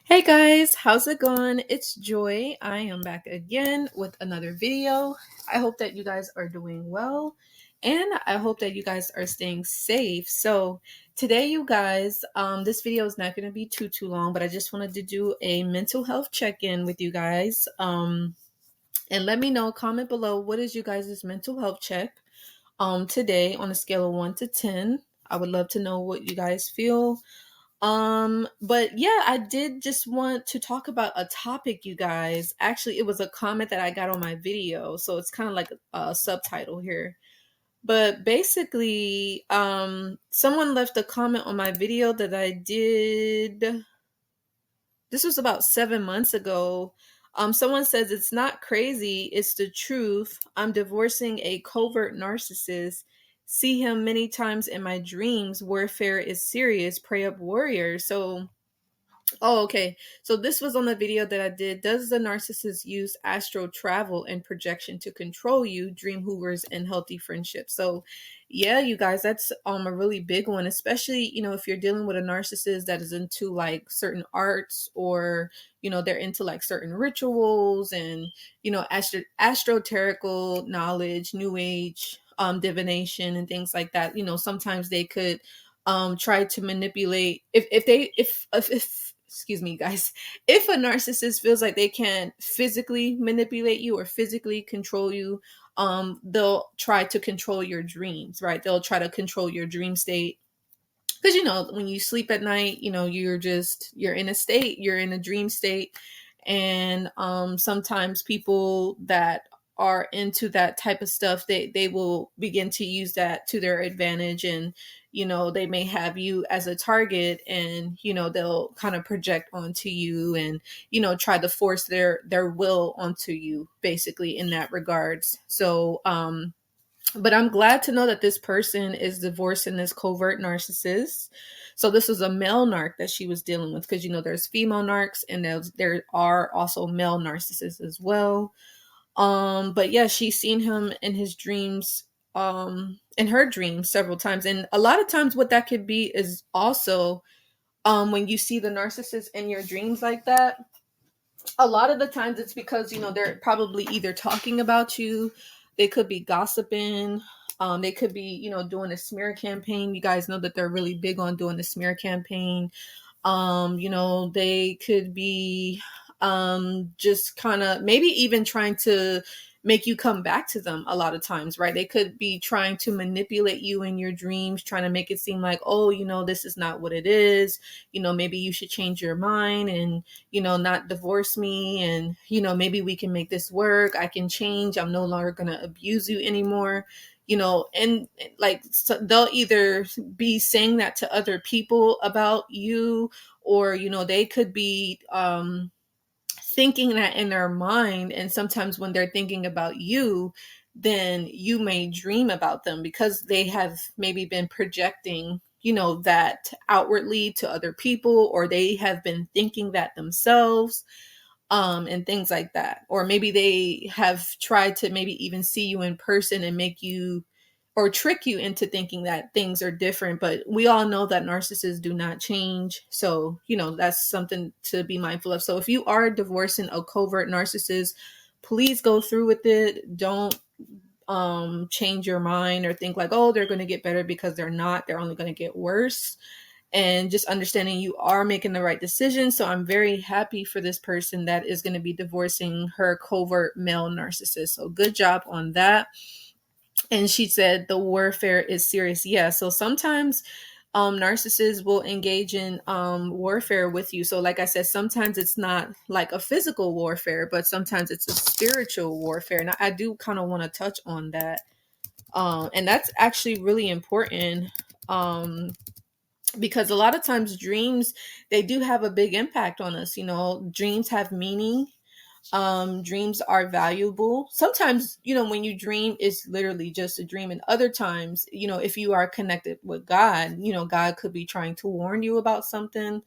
Hey guys, how's it going? It's Joy. I am back again with another video. I hope that you guys are doing well and I hope that you guys are staying safe. So today you guys, this video is not going to be too long, but I just wanted to do a mental health check-in with you guys. And let me know, comment below, what is you guys' mental health check today on a scale of 1 to 10. I would love to know what you guys feel. But yeah, I did just want to talk about a topic, you guys. Actually, it was a comment that I got on my video, so it's kind of like a subtitle here. But basically, someone left a comment on my video that I did. This was about 7 months ago. Someone says it's not crazy, it's the truth. I'm divorcing a covert narcissist. See him many times in my dreams. Warfare is serious. Pray up, warriors. Oh, okay. So this was on the video that I did. Does the narcissist use astral travel and projection to control you? Dream hoovers and healthy friendships. So yeah, you guys, that's a really big one, especially, if you're dealing with a narcissist that is into like certain arts or, they're into like certain rituals and, astroterical knowledge, new age, divination and things like that. Sometimes they could try to manipulate if excuse me guys, if a narcissist feels like they can physically manipulate you or physically control you, they'll try to control your dreams, right? They'll try to control your dream state because when you sleep at night, you're in a state, you're in a dream state. And sometimes people that are into that type of stuff, they will begin to use that to their advantage. And they may have you as a target, and they'll kind of project onto you and try to force their will onto you, basically, in that regards. So but I'm glad to know that this person is divorcing this covert narcissist. So this was a male narc that she was dealing with, because there's female narcs and there are also male narcissists as well. But yeah, she's seen him in his dreams, in her dreams several times. And a lot of times what that could be is also, when you see the narcissist in your dreams like that, a lot of the times it's because they're probably either talking about you, they could be gossiping, they could be doing a smear campaign. You guys know that they're really big on doing the smear campaign. They could be just kind of maybe even trying to make you come back to them a lot of times, right? They could be trying to manipulate you in your dreams, trying to make it seem like, oh, this is not what it is. Maybe you should change your mind and, not divorce me. And, maybe we can make this work. I can change. I'm no longer going to abuse you anymore. And like, so they'll either be saying that to other people about you, or, they could be, thinking that in their mind. And sometimes when they're thinking about you, then you may dream about them because they have maybe been projecting that outwardly to other people, or they have been thinking that themselves, and things like that. Or maybe they have tried to maybe even see you in person and make you or trick you into thinking that things are different. But we all know that narcissists do not change. So, that's something to be mindful of. So if you are divorcing a covert narcissist, please go through with it. Don't change your mind or think like, oh, they're going to get better, because they're not. They're only going to get worse. And just understanding you are making the right decision. So I'm very happy for this person that is going to be divorcing her covert male narcissist. So good job on that. And she said the warfare is serious. Yeah. So sometimes narcissists will engage in warfare with you. So like I said, sometimes it's not like a physical warfare, but sometimes it's a spiritual warfare. And I do kind of want to touch on that. And that's actually really important. Because a lot of times dreams, they do have a big impact on us. Dreams have meaning. Dreams are valuable. Sometimes, when you dream, it's literally just a dream. And other times, if you are connected with God, God could be trying to warn you about something,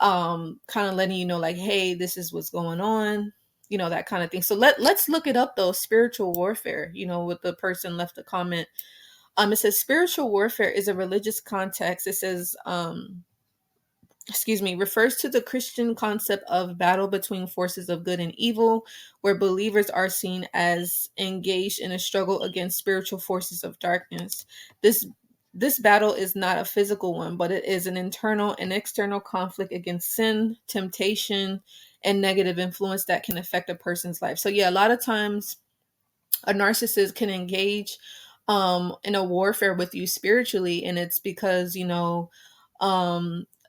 kind of letting you know, like, hey, this is what's going on, that kind of thing. So let's look it up though. Spiritual warfare, what the person left a comment. It says spiritual warfare is a religious context. It says, refers to the Christian concept of battle between forces of good and evil, where believers are seen as engaged in a struggle against spiritual forces of darkness. This this battle is not a physical one, but it is an internal and external conflict against sin, temptation, and negative influence that can affect a person's life. So yeah, a lot of times a narcissist can engage in a warfare with you spiritually, and it's because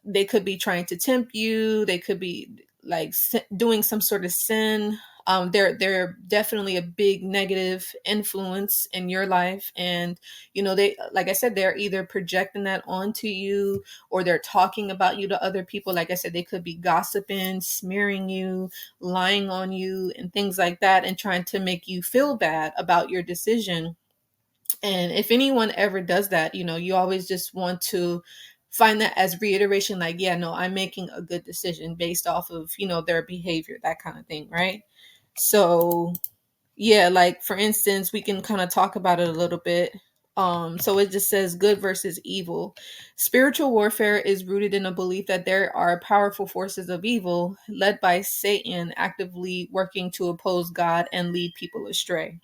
they could be trying to tempt you, they could be like doing some sort of sin. They're definitely a big negative influence in your life, and they, like I said, they're either projecting that onto you, or they're talking about you to other people. Like I said, they could be gossiping, smearing you, lying on you, and things like that, and trying to make you feel bad about your decision. And if anyone ever does that, you always just want to find that as reiteration, like, yeah, no, I'm making a good decision based off of, their behavior, that kind of thing, right? So, yeah, like for instance, we can kind of talk about it a little bit. So it just says good versus evil. Spiritual warfare is rooted in a belief that there are powerful forces of evil led by Satan actively working to oppose God and lead people astray.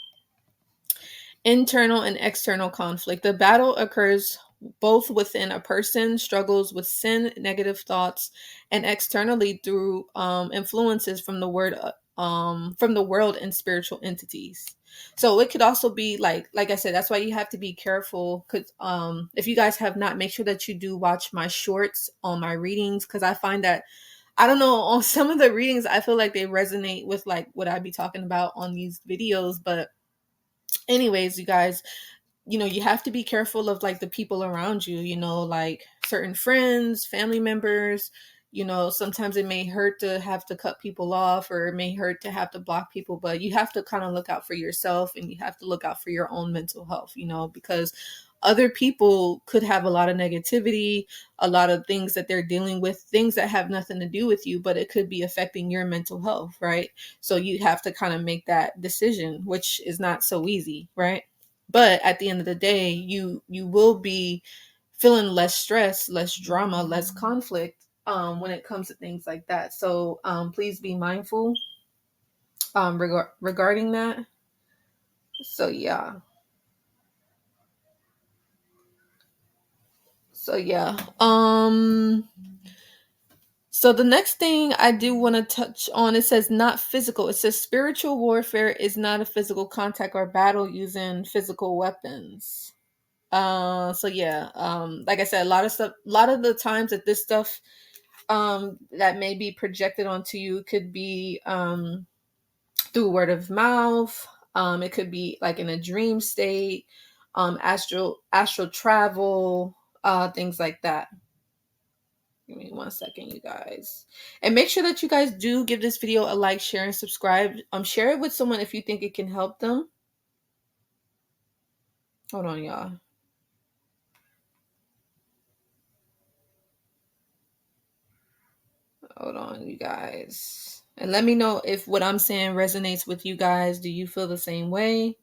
Internal and external conflict. The battle occurs both within a person, struggles with sin, negative thoughts, and externally through influences from the world and spiritual entities. So it could also be like I said, that's why you have to be careful. Because if you guys have not, make sure that you do watch my shorts on my readings, because I find that, I don't know, on some of the readings I feel like they resonate with like what I be talking about on these videos. But anyways, you guys, you have to be careful of like the people around you, like certain friends, family members. Sometimes it may hurt to have to cut people off, or it may hurt to have to block people, but you have to kind of look out for yourself, and you have to look out for your own mental health, because other people could have a lot of negativity, a lot of things that they're dealing with, things that have nothing to do with you, but it could be affecting your mental health, right? So you have to kind of make that decision, which is not so easy, right? But at the end of the day, you will be feeling less stress, less drama, less conflict when it comes to things like that. So please be mindful regarding that. So yeah. So yeah. So the next thing I do want to touch on, it says not physical. It says spiritual warfare is not a physical contact or battle using physical weapons. So yeah, like I said, a lot of the times that this stuff that may be projected onto you could be through word of mouth. It could be like in a dream state, astral travel, things like that. Give me 1 second, you guys. And make sure that you guys do give this video a like, share, and subscribe. Share it with someone if you think it can help them. Hold on, y'all. Hold on, you guys. And let me know if what I'm saying resonates with you guys. Do you feel the same way?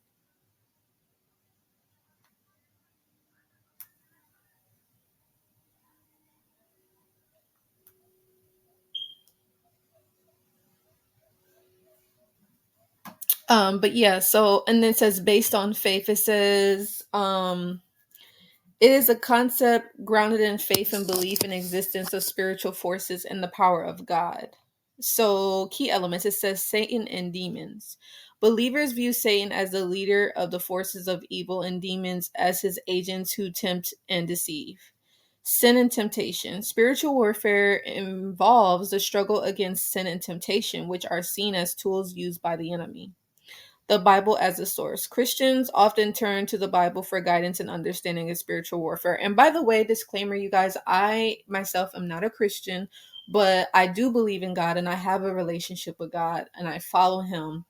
But yeah, so, and then it says based on faith, it says it is a concept grounded in faith and belief in existence of spiritual forces and the power of God. So key elements, it says Satan and demons. Believers view Satan as the leader of the forces of evil, and demons as his agents who tempt and deceive. Sin and temptation. Spiritual warfare involves the struggle against sin and temptation, which are seen as tools used by the enemy. The Bible as a source. Christians often turn to the Bible for guidance and understanding of spiritual warfare. And by the way, disclaimer, you guys, I myself am not a Christian, but I do believe in God, and I have a relationship with God, and I follow him.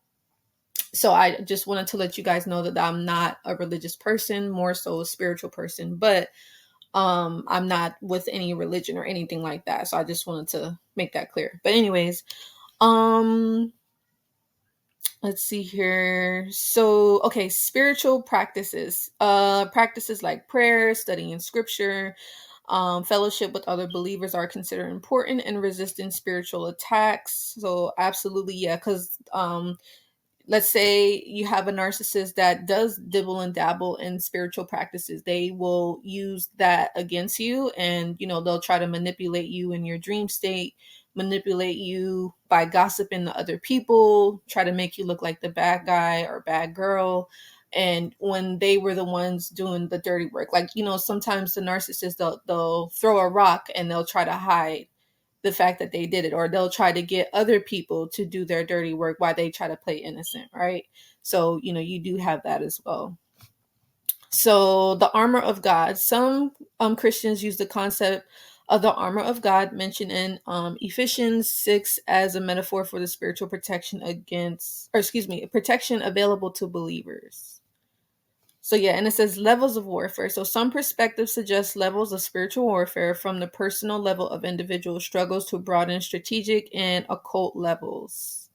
So I just wanted to let you guys know that I'm not a religious person, more so a spiritual person, but I'm not with any religion or anything like that. So I just wanted to make that clear. But anyways, um let's see here. So okay, spiritual practices, practices like prayer, studying scripture, Fellowship with other believers are considered important in resisting spiritual attacks. So absolutely, yeah, because let's say you have a narcissist that does dibble and dabble in spiritual practices, they will use that against you, and they'll try to manipulate you in your dream state, manipulate you by gossiping to other people, try to make you look like the bad guy or bad girl, and when they were the ones doing the dirty work. Like, sometimes the narcissist, they'll throw a rock and they'll try to hide the fact that they did it, or they'll try to get other people to do their dirty work while they try to play innocent, right? So you do have that as well. So the armor of God, some Christians use the concept of the armor of God mentioned in Ephesians 6 as a metaphor for the spiritual protection protection available to believers. So yeah, and it says levels of warfare. So some perspectives suggest levels of spiritual warfare from the personal level of individual struggles to broaden strategic and occult levels.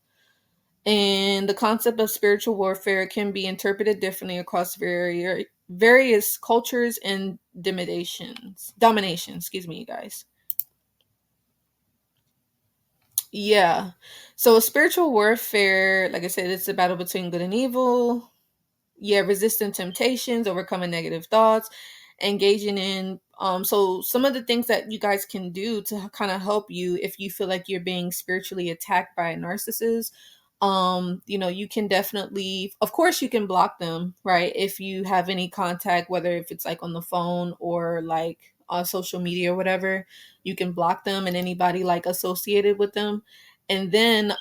And the concept of spiritual warfare can be interpreted differently across various cultures and domination, excuse me, you guys. Yeah. So spiritual warfare, like I said, it's a battle between good and evil. Yeah, resisting temptations, overcoming negative thoughts, engaging in so some of the things that you guys can do to kind of help you if you feel like you're being spiritually attacked by a narcissist. You can definitely, of course, you can block them, right? If you have any contact, whether if it's like on the phone or like on social media or whatever, you can block them and anybody like associated with them. And then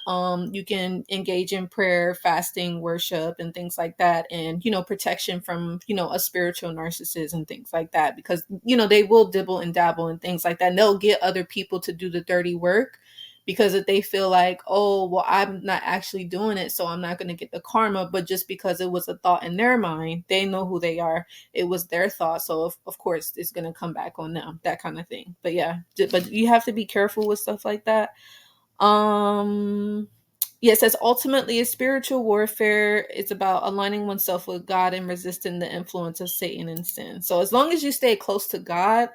you can engage in prayer, fasting, worship, and things like that, and protection from a spiritual narcissist and things like that, because they will dibble and dabble and things like that, and they'll get other people to do the dirty work, because if they feel like, oh well, I'm not actually doing it, so I'm not going to get the karma. But just because it was a thought in their mind, they know who they are, it was their thought, so of course it's going to come back on them, that kind of thing. But yeah, but you have to be careful with stuff like that. Yeah, it says ultimately a spiritual warfare is about aligning oneself with God and resisting the influence of Satan and sin. So as long as you stay close to God,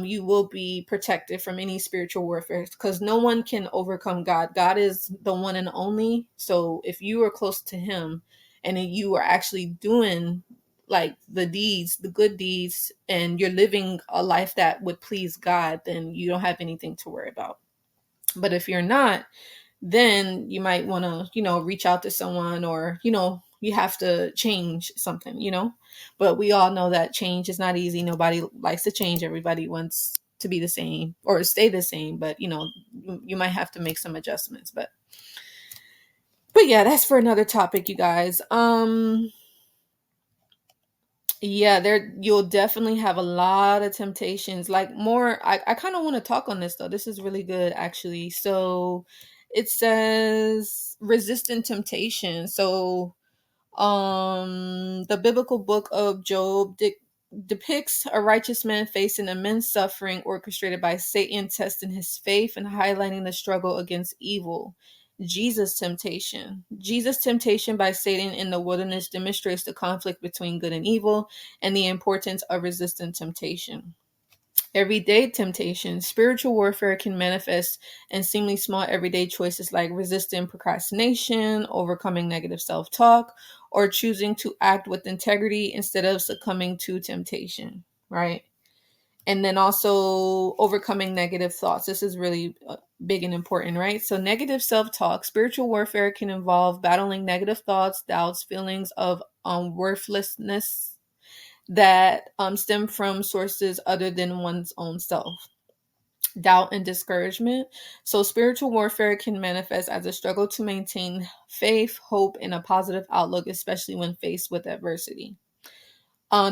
you will be protected from any spiritual warfare, because no one can overcome God. God is the one and only. So if you are close to him and you are actually doing like the good deeds, and you're living a life that would please God, then you don't have anything to worry about. But if you're not, then you might want to, reach out to someone, or, you have to change something. But we all know that change is not easy. Nobody likes to change. Everybody wants to be the same or stay the same, but you might have to make some adjustments. But yeah, that's for another topic, you guys. Yeah, you'll definitely have a lot of temptations. Like more, I kind of want to talk on this though. This is really good actually. So it says resistant temptation. So the biblical book of Job depicts a righteous man facing immense suffering orchestrated by Satan, testing his faith and highlighting the struggle against evil. Jesus' temptation by Satan in the wilderness demonstrates the conflict between good and evil and the importance of resistant temptation. Everyday temptation. Spiritual warfare can manifest in seemingly small everyday choices like resisting procrastination, overcoming negative self-talk, or choosing to act with integrity instead of succumbing to temptation, right? And then also overcoming negative thoughts. This is really big and important, right? So negative self-talk. Spiritual warfare can involve battling negative thoughts, doubts, feelings of worthlessness that stem from sources other than one's own self. Doubt and discouragement. So spiritual warfare can manifest as a struggle to maintain faith, hope, and a positive outlook, especially when faced with adversity.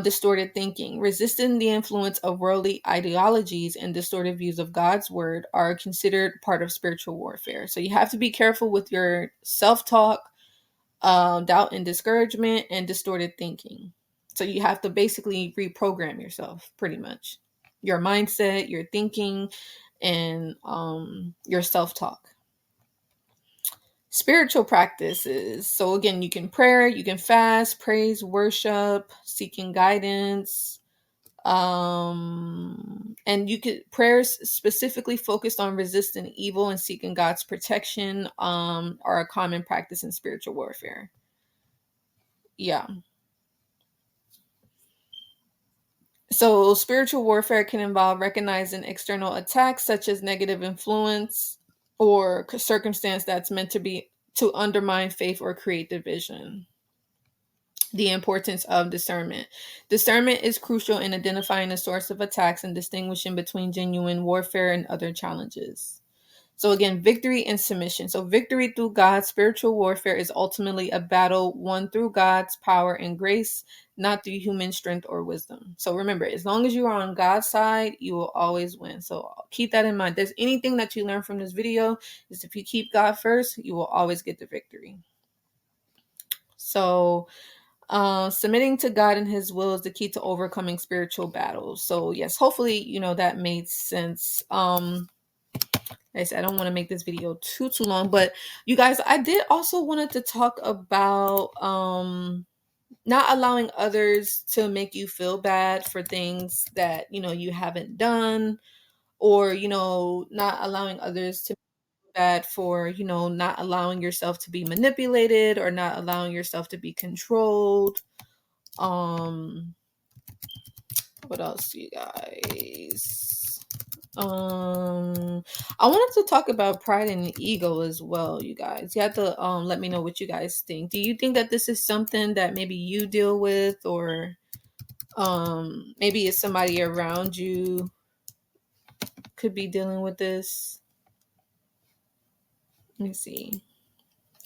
Distorted thinking. Resisting the influence of worldly ideologies and distorted views of God's word are considered part of spiritual warfare. So you have to be careful with your self-talk, doubt and discouragement, and distorted thinking. So you have to basically reprogram yourself, pretty much. Your mindset, your thinking, and your self-talk. Spiritual practices. So again, you can pray, you can fast, praise, worship, seeking guidance, And you could prayers specifically focused on resisting evil and seeking God's protection are a common practice in spiritual warfare. Yeah. So spiritual warfare can involve recognizing external attacks such as negative influence or circumstance that's meant to undermine faith or create division. The importance of discernment. Discernment is crucial in identifying the source of attacks and distinguishing between genuine warfare and other challenges. So again, victory and submission. So victory through God's spiritual warfare is ultimately a battle won through God's power and grace, not through human strength or wisdom. So remember, as long as you are on God's side, you will always win. So keep that in mind. There's anything that you learn from this video is if you keep God first, you will always get the victory. So submitting to God and his will is the key to overcoming spiritual battles. So yes, hopefully, that made sense. I said, I don't want to make this video too long, but you guys, I did also wanted to talk about not allowing others to make you feel bad for things that you haven't done, or not allowing others to feel bad for not allowing yourself to be manipulated or not allowing yourself to be controlled. What else, you guys? I wanted to talk about pride and ego as well, you guys. You have to let me know what you guys think. Do you think that this is something that maybe you deal with, or maybe it's somebody around you could be dealing with this? Let me see.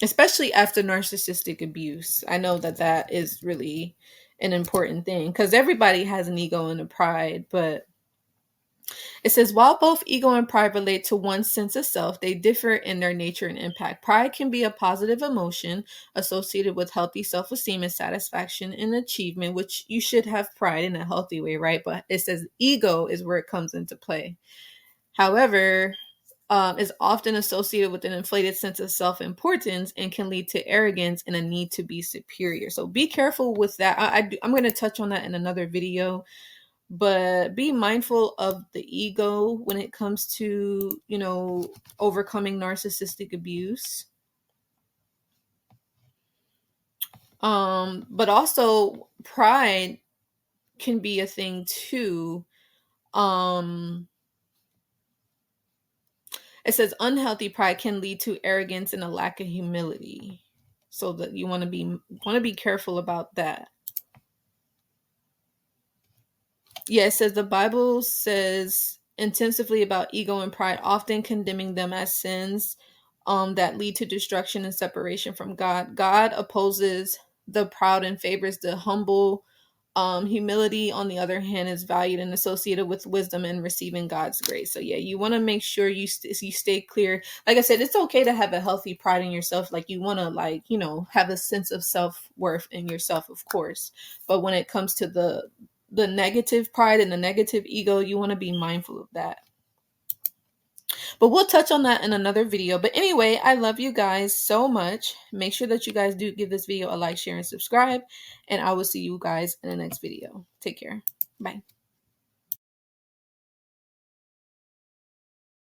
Especially after narcissistic abuse. I know that is really an important thing because everybody has an ego and a pride, but it says, while both ego and pride relate to one's sense of self, they differ in their nature and impact. Pride can be a positive emotion associated with healthy self-esteem and satisfaction and achievement, which you should have pride in a healthy way, right? But it says ego is where it comes into play. However, is often associated with an inflated sense of self-importance and can lead to arrogance and a need to be superior. So be careful with that. I'm going to touch on that in another video. But be mindful of the ego when it comes to, overcoming narcissistic abuse. But also pride can be a thing too. It says unhealthy pride can lead to arrogance and a lack of humility. So that you want to be careful about that. Yeah, it says the Bible says intensively about ego and pride, often condemning them as sins that lead to destruction and separation from God. God opposes the proud and favors the humble. Humility, on the other hand, is valued and associated with wisdom and receiving God's grace. So yeah, you want to make sure you stay clear. Like I said, it's okay to have a healthy pride in yourself. Like you want to have a sense of self-worth in yourself, of course. But when it comes to the negative pride and the negative ego, you want to be mindful of that. But we'll touch on that in another video. But anyway, I love you guys so much. Make sure that you guys do give this video a like, share, and subscribe. And I will see you guys in the next video. Take care. Bye.